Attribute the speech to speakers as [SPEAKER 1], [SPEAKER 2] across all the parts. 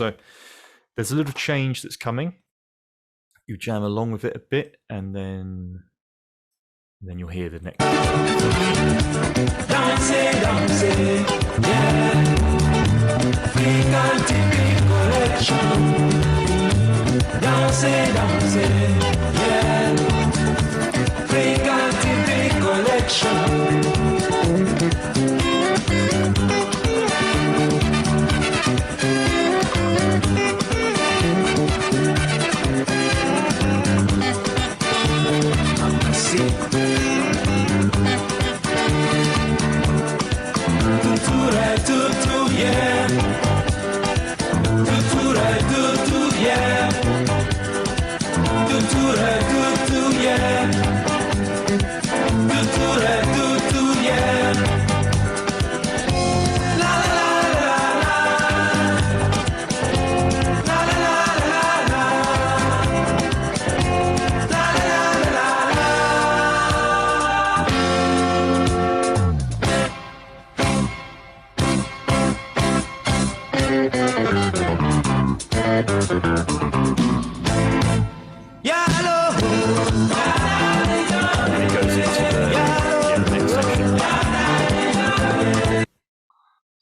[SPEAKER 1] So there's a little change that's coming. You jam along with it a bit, and then you'll hear the next.
[SPEAKER 2] Dance, yeah. African Typic Collection. Dance, yeah. African Typic Collection.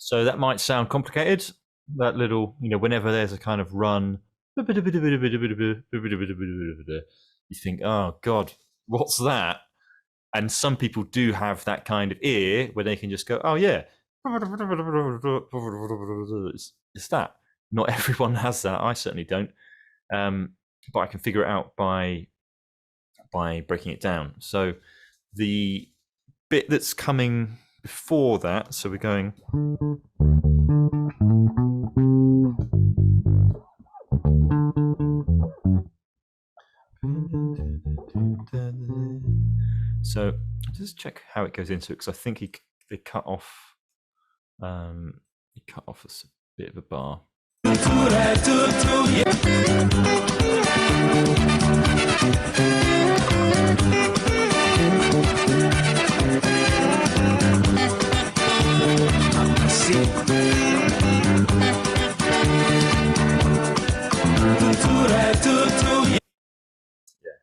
[SPEAKER 1] So that might sound complicated. That little, whenever there's a kind of run, you think, oh God, what's that? And some people do have that kind of ear where they can just go, oh yeah, it's that. Not everyone has that. I certainly don't. But I can figure it out by breaking it down. So the bit that's coming before that, so we're going. So just check how it goes into it, because I think they cut off. He cut off a bit of a bar. Yeah,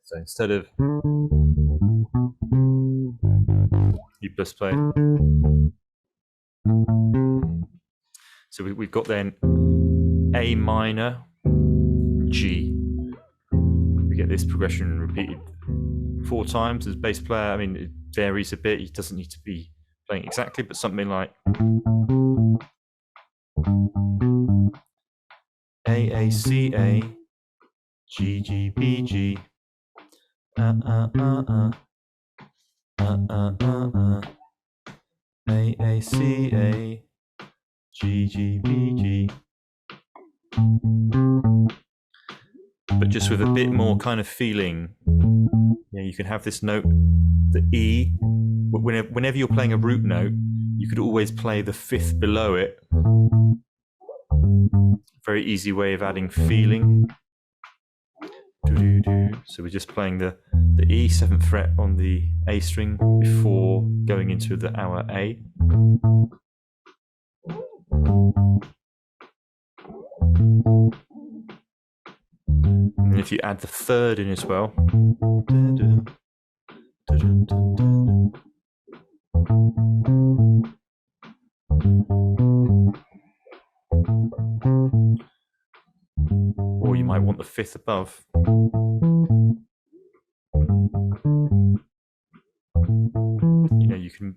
[SPEAKER 1] so instead of you just play. So we've got then A minor, G. We get this progression repeated 4 times as bass player. I mean, it varies a bit. It doesn't need to be playing exactly, but something like A, A, C, A, G, G, B, G, A, C, A, G, G, B, G. But just with a bit more kind of feeling. Yeah, you can have this note, the E. Whenever you're playing a root note, you could always play the 5th below it. Very easy way of adding feeling. So we're just playing the E 7th fret on the A string before going into our A. And if you add the 3rd in as well, or you might want the 5th above.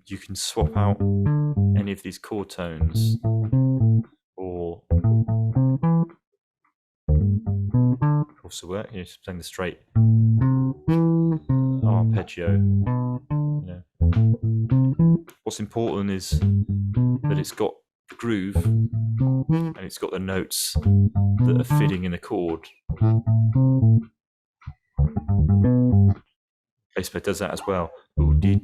[SPEAKER 1] You can swap out any of these chord tones, or also work. You're just playing the straight arpeggio. What's important is that it's got the groove and it's got the notes that are fitting in the chord. Bass player does that as well, which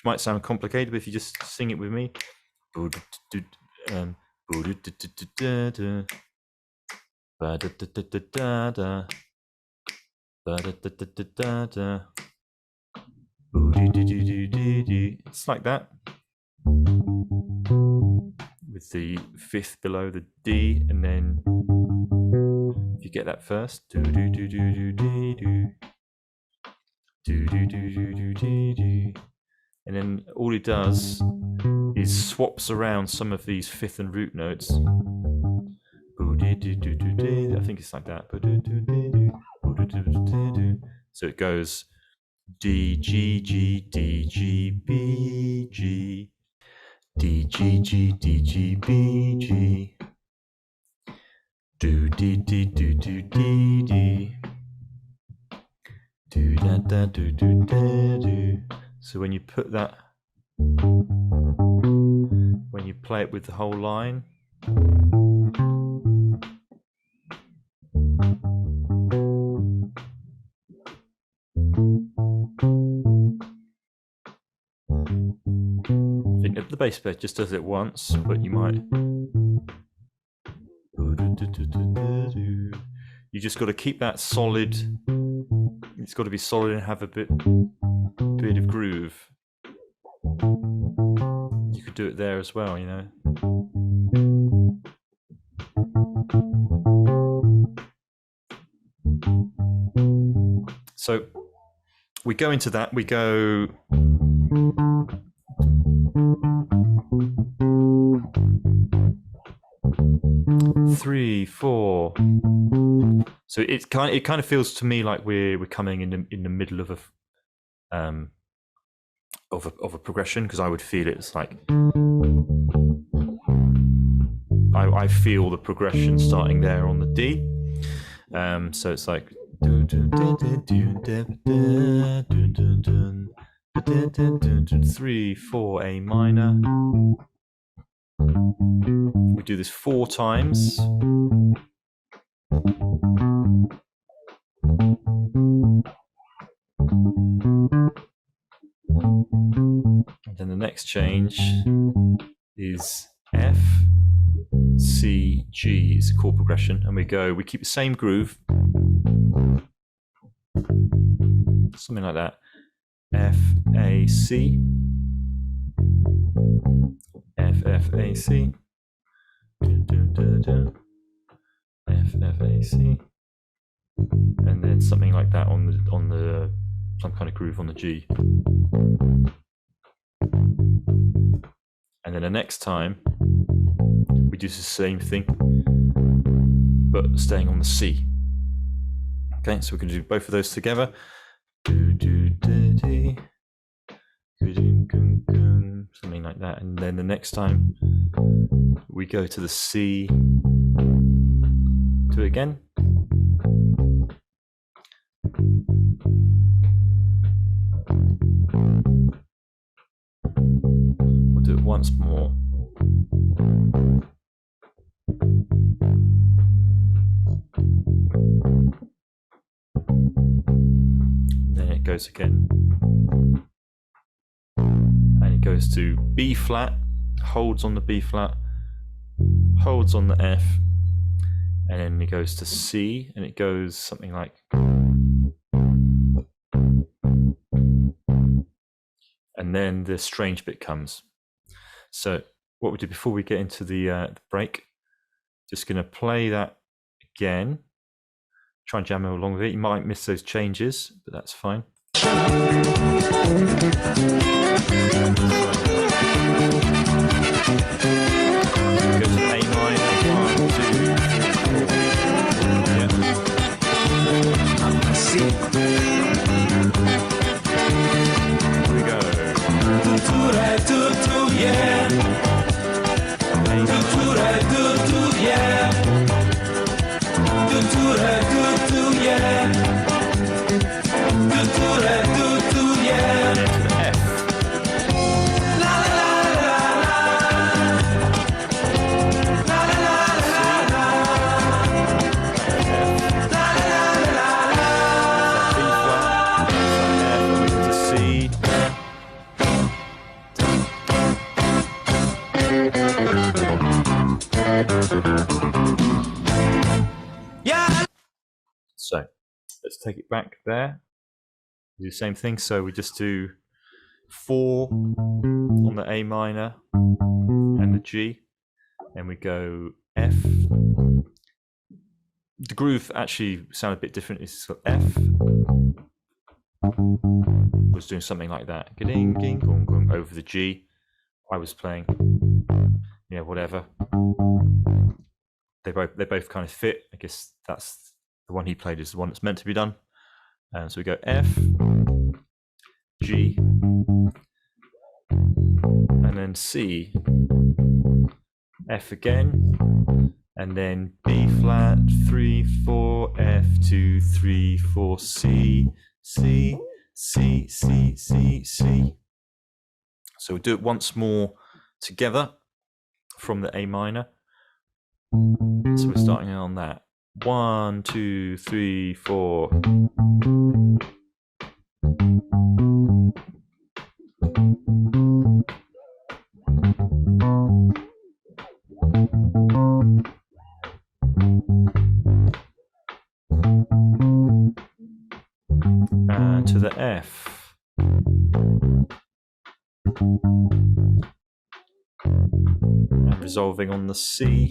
[SPEAKER 1] might sound complicated, but if you just sing it with me. It's like that. With with the fifth below the D, and then if you get that first, do do do do do do do do do do do do do, and then all he does is swaps around some of these fifth and root notes. I think it's like that. So it goes D G G D G B G D G G D G B G do D D do do D D do da da do do da do. So when you put that, when you play it with the whole line, I think the bass player just does it once, but you might. You just got to keep that solid. It's got to be solid and have a bit of groove. You could do it there as well, you know. So we go into that. We go. Three, four. So it kind of feels to me like we're coming in the middle of a progression, because I would feel it's like I feel the progression starting there on the D. So it's like 3, 4, A minor. We do this 4 times. And then the next change is F, C, G is a chord progression, and we keep the same groove, something like that. F, A, C, F, F, A, C, F, F, A, C, and then something like that on the some kind of groove on the G. And then the next time we do the same thing, but staying on the C. Okay, so we're going to do both of those together. Something like that. And then the next time we go to the C, do it again. We'll do it once more. Then it goes again. And it goes to B flat, holds on the B flat, holds on the F, and then it goes to C, and it goes something like. And then the strange bit comes. So what we do before we get into the break, just going to play that again. Try and jam along with it. You might miss those changes, but that's fine. Go to A minor, 1, 2, 3, 4. Here we go.
[SPEAKER 2] Yeah.
[SPEAKER 1] So let's take it back there. Do the same thing. So we just do 4 on the A minor and the G, Then we go F. The groove actually sounded a bit different. It's got F. Was doing something like that. Over the G. I was playing, whatever. They both kind of fit. I guess that's the one he played is the one that's meant to be done. So we go F, G, and then C, F again, and then B flat, 3, 4, F, 2, 3, 4, C, C, C, C, C, C. So we'll do it once more together from the A minor. So we're starting on that. 1, 2, 3, 4. And to the F. And resolving on the C.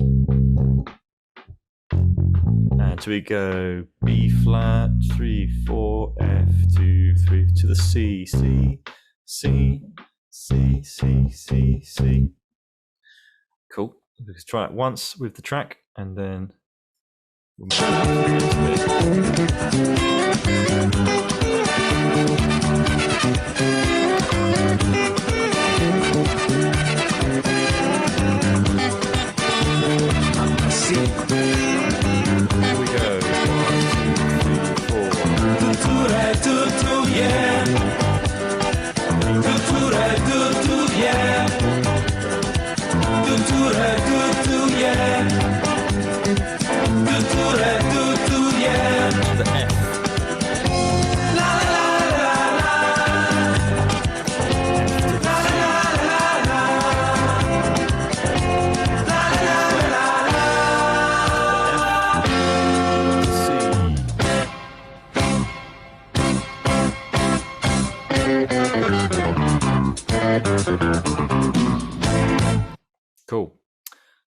[SPEAKER 1] And so we go B flat, 3, 4, F, 2, 3, to the C, C, C, C, C, C, C. Cool. Let's try it once with the track and then we'll move on to the Here we go. 1, 2, 3, 4.
[SPEAKER 2] Yeah.
[SPEAKER 1] The F. Cool.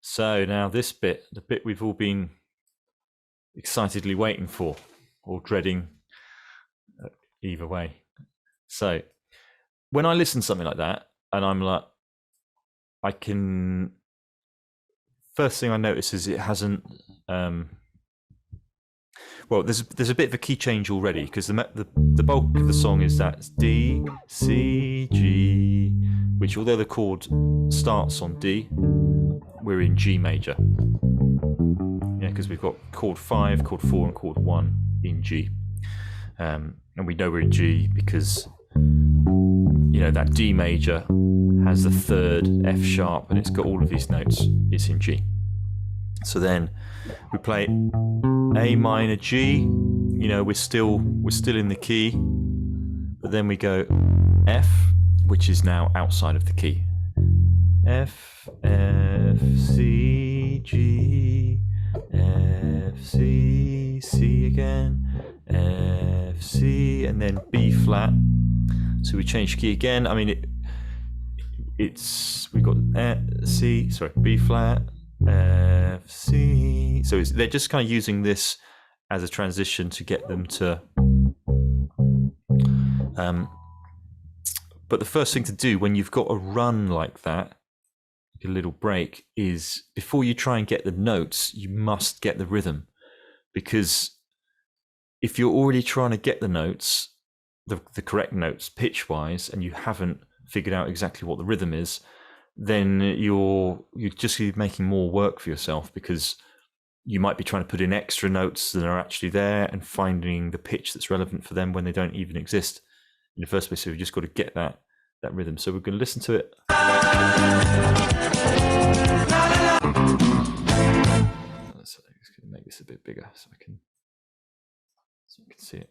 [SPEAKER 1] So now this bit, the bit we've all been excitedly waiting for, or dreading, either way. So when I listen to something like that, and I'm like, first thing I notice is it hasn't, well, there's a bit of a key change already, because the bulk of the song is that D, C, G, which although the chord starts on D, we're in G major. Yeah, because we've got chord 5, chord 4, and chord 1 in G. And we know we're in G because, that D major has the 3rd F sharp and it's got all of these notes. It's in G. So then we play A minor G, we're still in the key, but then we go F, which is now outside of the key. F, F, C, G, F, C, C again, F, C, and then B flat. So we change key again. I mean, we've got B flat, F, C. So they're just kind of using this as a transition to get them to. But the first thing to do when you've got a run like that, a little break, is before you try and get the notes, you must get the rhythm, because if you're already trying to get the notes, the correct notes pitch wise, and you haven't figured out exactly what the rhythm is, then you're just making more work for yourself, because you might be trying to put in extra notes that are actually there and finding the pitch that's relevant for them when they don't even exist in the first place. So you've just got to get that rhythm. So we're going to listen to it. Let's make this a bit bigger so I can see it.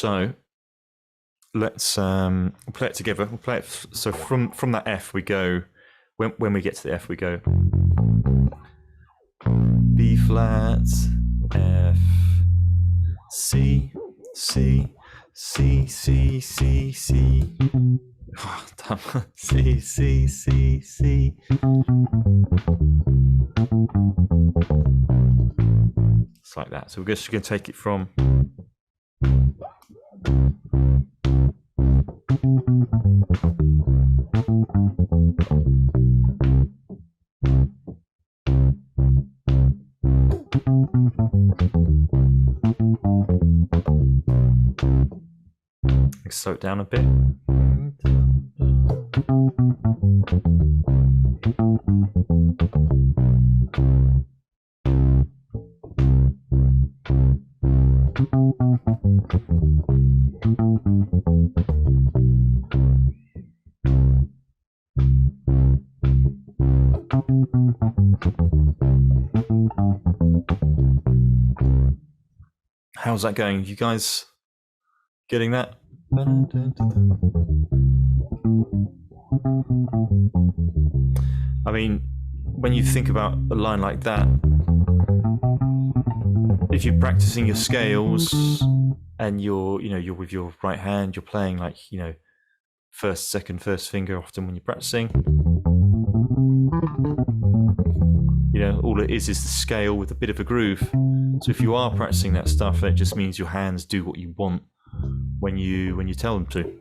[SPEAKER 1] So let's play it together. We'll play it. So from that F we go. When we get to the F we go B flat, F, C, C, C, C, C, C. Oh, damn. C, C, C, C. It's like that. So we're just going to take it from. Slow it down a bit. How's that going? You guys getting that? I mean, when you think about a line like that, if you're practicing your scales and you're with your right hand, you're playing like, first, second, first finger often when you're practicing. All it is the scale with a bit of a groove. So if you are practicing that stuff, it just means your hands do what you want when you tell them to.